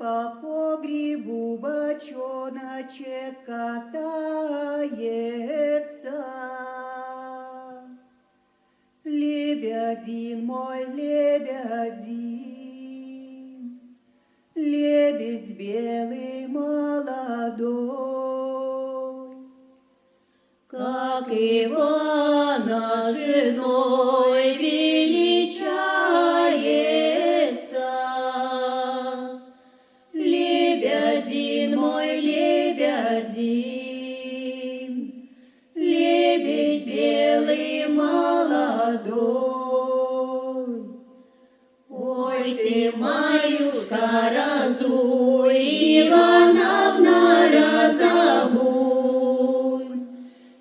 по погребу бочоночек катается. Лебедин мой, лебедин, лебедь белый молодой, как Ивана женой величается. Лебедин мой, лебедин, лебедь белый молодой. Ой ты, Марьюшка, разуй, Ивановна, разобуй.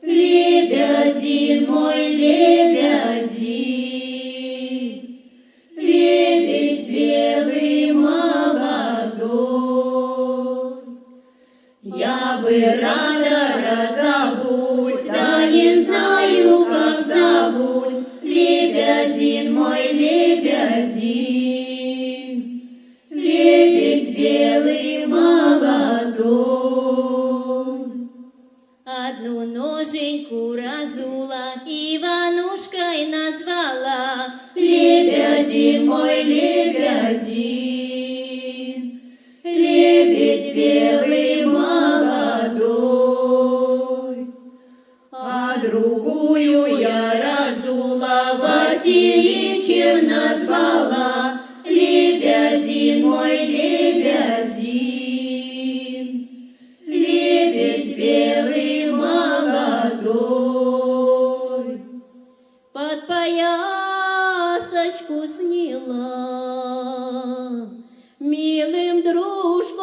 Лебедин мой, лебедин, лебедь белый молодой. Я бы рада разобуть, да не знаю, как зовут. Лебедин мой, лебедин, лебедь белый молодой. Одну ноженьку разула, Иванушкой назвала. Лебедин мой, лебедин, лебедь белый молодой. А другую я разула, Васильичем назвала. Лебедин мой, лебедин, лебедь белый молодой. Под поясочку сняла, милым дружком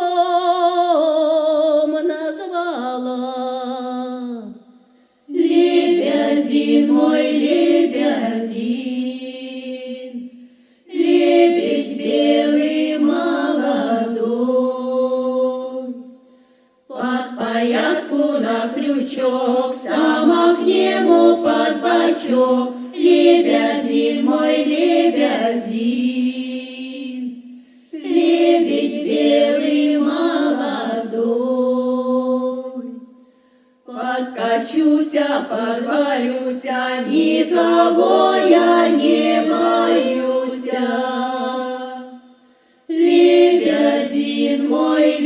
назвала. Лебедин мой, лебедин, лебедь белый молодой. Под пояску на крючок, сама к нему под бочок. Лебедин мой, лебедин, лебедь белый молодой. Подкачуся, подвалюся, никого я не боюся. Лебедин мой,